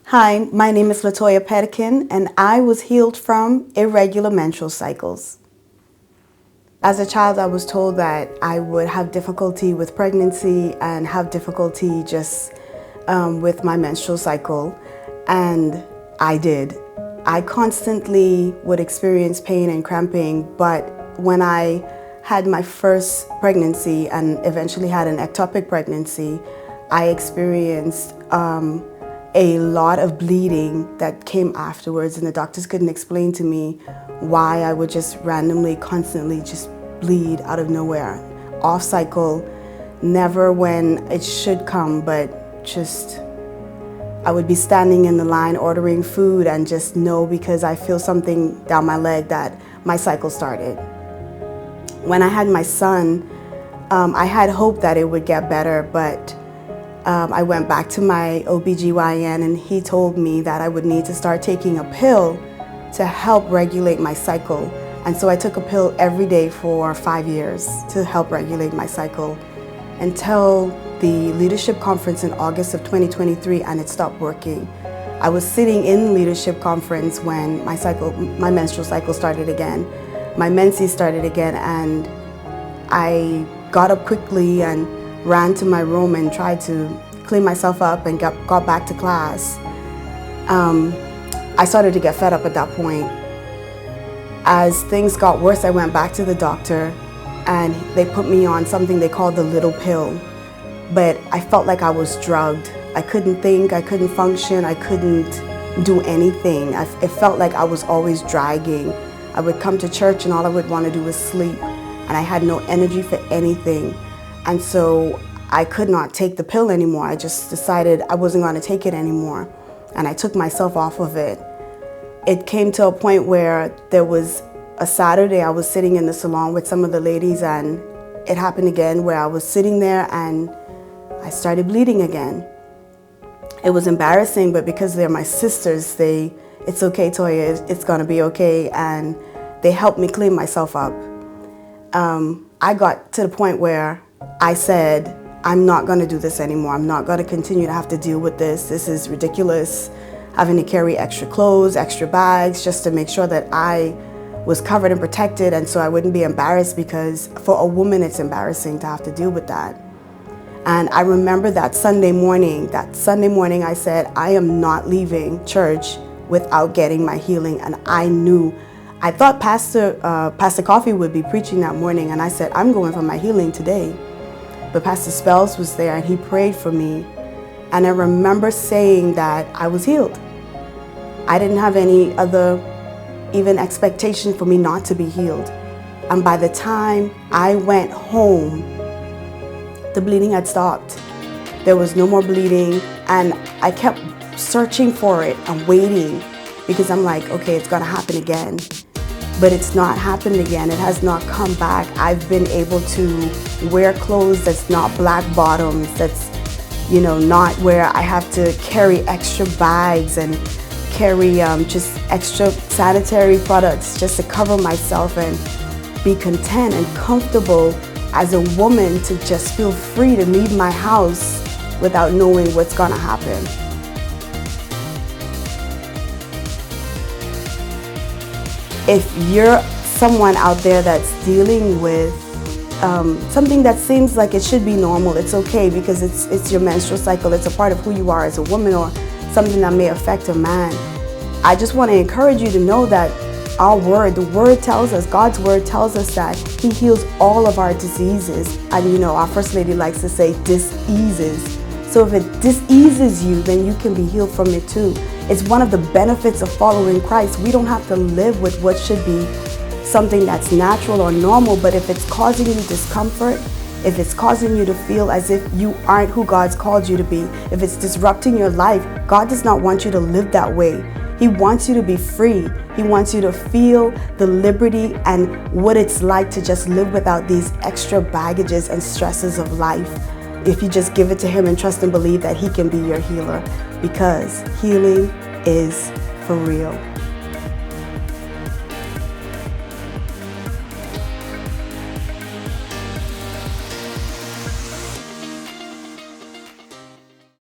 Hi, my name is Latoya Pedican, and I was healed from irregular menstrual cycles. As a child, I was told that I would have difficulty with pregnancy and have difficulty just with my menstrual cycle, and I did. I constantly would experience pain and cramping, but when I had my first pregnancy and eventually had an ectopic pregnancy, I experienced a lot of bleeding that came afterwards, and the doctors couldn't explain to me why I would just randomly, constantly just bleed out of nowhere. Off cycle, never when it should come, but just I would be standing in the line ordering food and just know because I feel something down my leg that my cycle started. When I had my son, I had hope that it would get better, but I went back to my OBGYN and he told me that I would need to start taking a pill to help regulate my cycle. And so I took a pill every day for 5 years to help regulate my cycle until the leadership conference in August of 2023, and it stopped working. I was sitting in the leadership conference when my menstrual cycle started again. My menses started again, and I got up quickly and ran to my room and tried to clean myself up and got back to class. I started to get fed up at that point. As things got worse, I went back to the doctor and they put me on something they called the little pill. But I felt like I was drugged. I couldn't think, I couldn't function, I couldn't do anything. It felt like I was always dragging. I would come to church and all I would want to do was sleep, and I had no energy for anything. And so I could not take the pill anymore. I just decided I wasn't going to take it anymore. And I took myself off of it. It came to a point where there was a Saturday I was sitting in the salon with some of the ladies, and it happened again where I was sitting there and I started bleeding again. It was embarrassing, but because they're my sisters, it's okay, Toya, it's going to be okay. And they helped me clean myself up. I got to the point where I said, I'm not going to do this anymore. I'm not going to continue to have to deal with this. This is ridiculous. Having to carry extra clothes, extra bags, just to make sure that I was covered and protected, and so I wouldn't be embarrassed, because for a woman it's embarrassing to have to deal with that. And I remember that Sunday morning I said, I am not leaving church without getting my healing. And I thought Pastor Coffee would be preaching that morning, and I said, I'm going for my healing today. But Pastor Spells was there and he prayed for me. And I remember saying that I was healed. I didn't have any other even expectation for me not to be healed. And by the time I went home, the bleeding had stopped. There was no more bleeding, and I kept searching for it and waiting, because I'm like, okay, it's gonna happen again. But it's not happened again. It has not come back. I've been able to wear clothes that's not black bottoms, that's not where I have to carry extra bags and carry just extra sanitary products just to cover myself, and be content and comfortable as a woman to just feel free to leave my house without knowing what's gonna happen. If you're someone out there that's dealing with something that seems like it should be normal, it's okay, because it's your menstrual cycle, it's a part of who you are as a woman, or something that may affect a man, I just want to encourage you to know that the word tells us, God's word tells us that He heals all of our diseases. And our First Lady likes to say diseases. So if it diseases you, then you can be healed from it too. It's one of the benefits of following Christ. We don't have to live with what should be something that's natural or normal, but if it's causing you discomfort, if it's causing you to feel as if you aren't who God's called you to be, if it's disrupting your life, God does not want you to live that way. He wants you to be free. He wants you to feel the liberty and what it's like to just live without these extra baggages and stresses of life. If you just give it to Him and trust and believe that He can be your healer, because healing is for real.